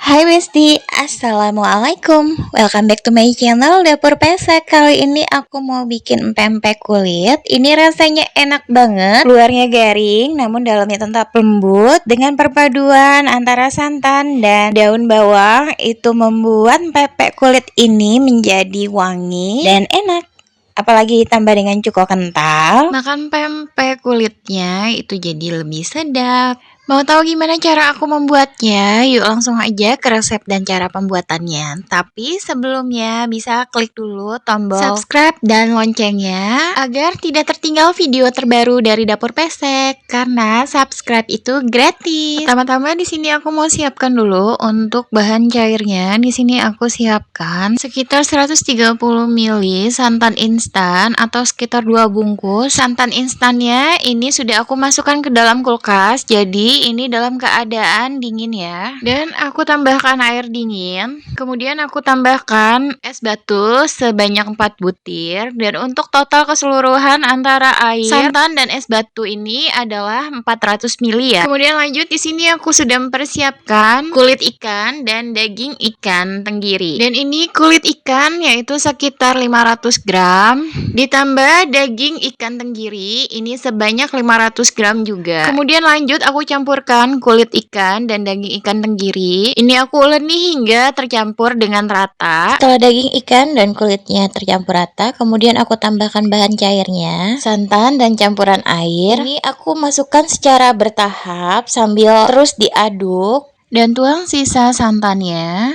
Hai Besti, Assalamualaikum. Welcome back to my channel Dapur Pesek. Kali ini aku mau bikin pempek kulit. Ini rasanya enak banget. Luarnya garing, namun dalamnya tetap lembut. Dengan perpaduan antara santan dan daun bawang, itu membuat pempek kulit ini menjadi wangi dan enak. Apalagi ditambah dengan cuko kental, makan pempek kulitnya itu jadi lebih sedap. Mau tahu gimana cara aku membuatnya? Yuk langsung aja ke resep dan cara pembuatannya. Tapi sebelumnya bisa klik dulu tombol subscribe dan loncengnya agar tidak tertinggal video terbaru dari Dapur Pesek. Karena subscribe itu gratis. Pertama-tama di sini aku mau siapkan dulu untuk bahan cairnya. Di sini aku siapkan sekitar 130 ml santan instan atau sekitar 2 bungkus. Santan instannya ini sudah aku masukkan ke dalam kulkas. Jadi ini dalam keadaan dingin ya. Dan aku tambahkan air dingin. Kemudian aku tambahkan es batu sebanyak 4 butir. Dan untuk total keseluruhan antara air, santan dan es batu ini adalah 400 ml ya. Kemudian lanjut di sini aku sudah mempersiapkan kulit ikan dan daging ikan tenggiri. Dan ini kulit ikan yaitu sekitar 500 gram. Ditambah daging ikan tenggiri ini sebanyak 500 gram juga. Kemudian lanjut aku campurkan kulit ikan dan daging ikan tenggiri. Ini aku uleni hingga tercampur dengan rata. Setelah daging ikan dan kulitnya tercampur rata, kemudian aku tambahkan bahan cairnya, santan dan campuran air. Ini aku masukkan secara bertahap sambil terus diaduk dan tuang sisa santannya.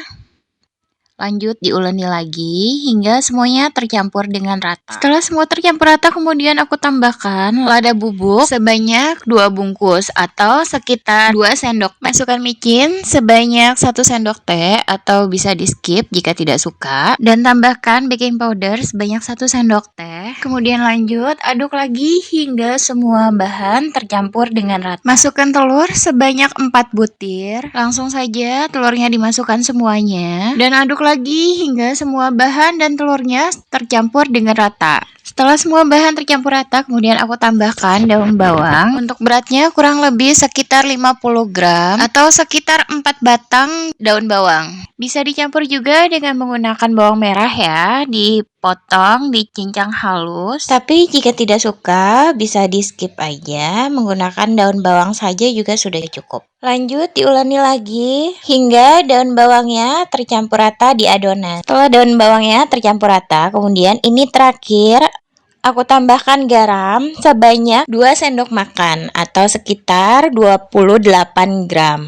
Lanjut diuleni lagi hingga semuanya tercampur dengan rata. Setelah semua tercampur rata, kemudian aku tambahkan lada bubuk sebanyak 2 bungkus atau sekitar 2 sendok teh. Masukkan micin sebanyak 1 sendok teh atau bisa di skip jika tidak suka. Dan tambahkan baking powder sebanyak 1 sendok teh. Kemudian lanjut aduk lagi hingga semua bahan tercampur dengan rata. Masukkan telur sebanyak 4 butir. Langsung saja telurnya dimasukkan semuanya dan aduk lagi hingga semua bahan dan telurnya tercampur dengan rata. Setelah semua bahan tercampur rata, kemudian aku tambahkan daun bawang. Untuk beratnya kurang lebih sekitar 50 gram atau sekitar 4 batang daun bawang. Bisa dicampur juga dengan menggunakan bawang merah ya, dipotong, dicincang halus. Tapi jika tidak suka, bisa di skip aja, menggunakan daun bawang saja juga sudah cukup. Lanjut diuleni lagi hingga daun bawangnya tercampur rata di adonan. Setelah daun bawangnya tercampur rata, kemudian ini terakhir aku tambahkan garam sebanyak 2 sendok makan atau sekitar 28 gram.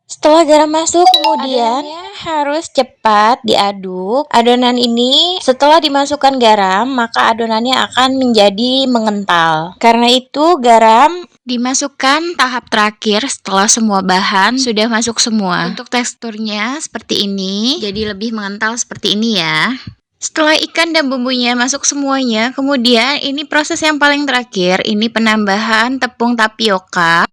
Setelah garam masuk, kemudian harus cepat diaduk. Adonan ini setelah dimasukkan garam, maka adonannya akan menjadi mengental. Karena itu garam dimasukkan tahap terakhir setelah semua bahan sudah masuk semua. Untuk teksturnya seperti ini, jadi lebih mengental seperti ini ya. Setelah ikan dan bumbunya masuk semuanya, kemudian ini proses yang paling terakhir, ini penambahan tepung tapioka.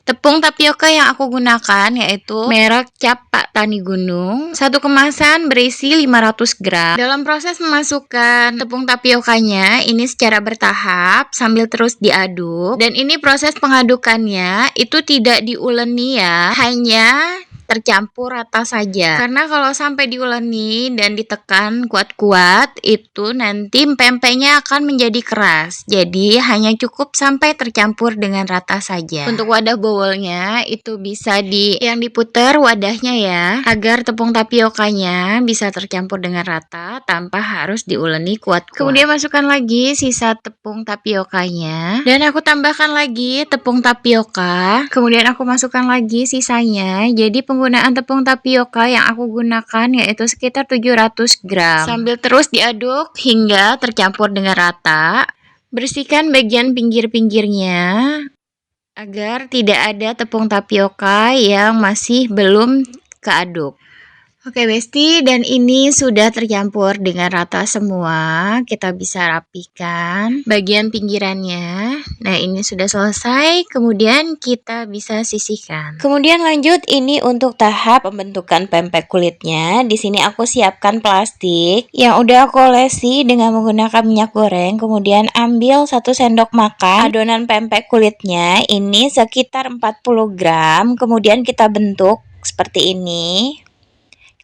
Tepung tapioka yang aku gunakan yaitu merek Cap Pak Tani Gunung. Satu kemasan berisi 500 gram. Dalam proses memasukkan tepung tapiokanya ini secara bertahap sambil terus diaduk. Dan ini proses pengadukannya itu tidak diuleni ya, hanya tercampur rata saja. Karena kalau sampai diuleni dan ditekan kuat-kuat, itu nanti pempeknya akan menjadi keras. Jadi hanya cukup sampai tercampur dengan rata saja. Untuk wadah bowlnya itu bisa yang diputar wadahnya ya, agar tepung tapiokanya bisa tercampur dengan rata tanpa harus diuleni kuat-kuat. Kemudian masukkan lagi sisa tepung tapiokanya dan aku tambahkan lagi tepung tapioka. Kemudian aku masukkan lagi sisanya. Jadi penggunaan tepung tapioka yang aku gunakan yaitu sekitar 700 gram. Sambil terus diaduk hingga tercampur dengan rata. Bersihkan bagian pinggir-pinggirnya agar tidak ada tepung tapioka yang masih belum keaduk. Oke Besti, dan ini sudah tercampur dengan rata semua. Kita bisa rapikan bagian pinggirannya. Nah ini sudah selesai, kemudian kita bisa sisihkan. Kemudian lanjut ini untuk tahap pembentukan pempek kulitnya. Di sini aku siapkan plastik yang udah aku olesi dengan menggunakan minyak goreng. Kemudian ambil 1 sendok makan adonan pempek kulitnya. Ini sekitar 40 gram. Kemudian kita bentuk seperti ini.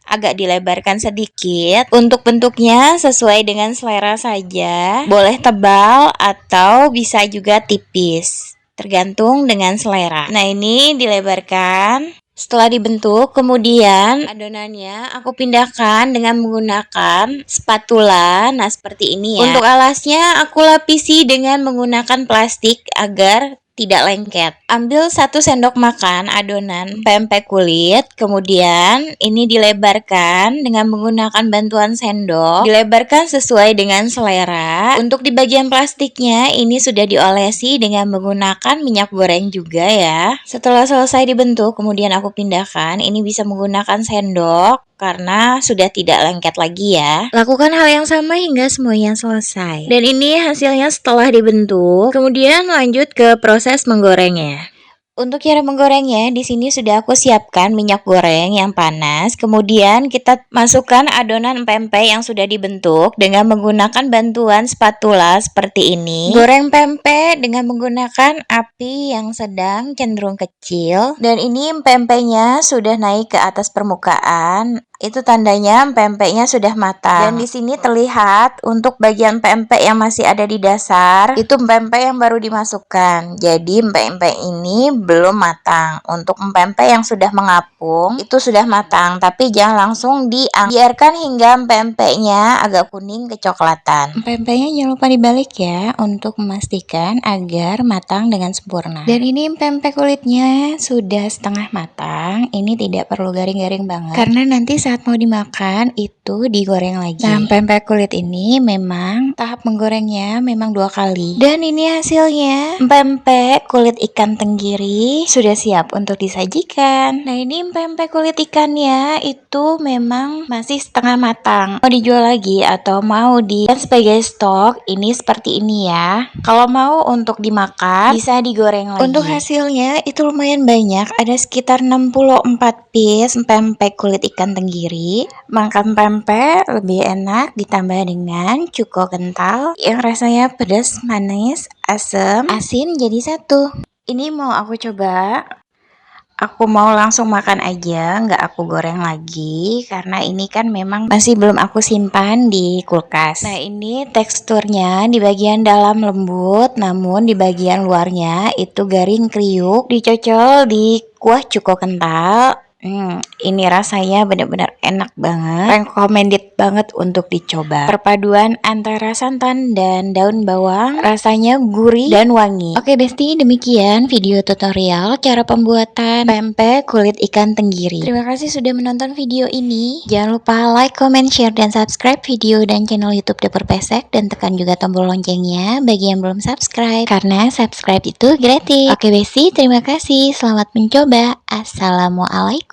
agak dilebarkan sedikit. Untuk bentuknya sesuai dengan selera saja, boleh tebal atau bisa juga tipis, tergantung dengan selera. Nah, ini dilebarkan. Setelah dibentuk, kemudian adonannya aku pindahkan dengan menggunakan spatula. Nah, seperti ini ya. Untuk alasnya aku lapisi dengan menggunakan plastik agar tidak lengket. Ambil 1 sendok makan adonan pempek kulit, kemudian ini dilebarkan dengan menggunakan bantuan sendok. Dilebarkan sesuai dengan selera. Untuk di bagian plastiknya ini sudah diolesi dengan menggunakan minyak goreng juga ya. Setelah selesai dibentuk, kemudian aku pindahkan. Ini bisa menggunakan sendok karena sudah tidak lengket lagi ya. Lakukan hal yang sama hingga semuanya selesai. Dan ini hasilnya setelah dibentuk. Kemudian lanjut ke proses menggorengnya. Untuk cara menggorengnya, di sini sudah aku siapkan minyak goreng yang panas. Kemudian kita masukkan adonan pempek yang sudah dibentuk dengan menggunakan bantuan spatula seperti ini. Goreng pempek dengan menggunakan api yang sedang cenderung kecil. Dan ini pempeknya sudah naik ke atas permukaan. Itu tandanya pempeknya sudah matang. Dan di sini terlihat untuk bagian pempek yang masih ada di dasar, itu pempek yang baru dimasukkan. Jadi pempek ini belum matang. Untuk pempek yang sudah mengapung, itu sudah matang, tapi jangan langsung biarkan hingga pempeknya agak kuning kecoklatan. Pempeknya jangan lupa dibalik ya, untuk memastikan agar matang dengan sempurna. Dan ini pempek kulitnya sudah setengah matang. Ini tidak perlu garing-garing banget, karena nanti saat mau dimakan itu digoreng lagi. Nah, pempek kulit ini memang tahap menggorengnya memang 2 kali. Dan ini hasilnya, pempek kulit ikan tenggiri sudah siap untuk disajikan. Nah, ini pempek kulit ikannya itu memang masih setengah matang. Mau dijual lagi atau mau sebagai stok, ini seperti ini ya. Kalau mau untuk dimakan bisa digoreng lagi. Untuk hasilnya itu lumayan banyak, ada sekitar 64 piece pempek kulit ikan tenggiri. Makan pempek lebih enak ditambah dengan cuko kental yang rasanya pedas, manis, asam, asin jadi satu. Ini mau aku coba. Aku mau langsung makan aja, nggak aku goreng lagi, karena ini kan memang masih belum aku simpan di kulkas. Nah, ini teksturnya di bagian dalam lembut, namun di bagian luarnya itu garing kriuk, dicocol di kuah cuko kental. Ini rasanya benar-benar enak banget, recommended banget untuk dicoba. Perpaduan antara santan dan daun bawang, rasanya gurih dan wangi. Oke Besti, demikian video tutorial cara pembuatan pempek kulit ikan tenggiri. Terima kasih sudah menonton video ini. Jangan lupa like, comment, share, dan subscribe video dan channel YouTube Dapur Pesek, dan tekan juga tombol loncengnya bagi yang belum subscribe, karena subscribe itu gratis. Oke Besti, terima kasih. Selamat mencoba. Assalamualaikum.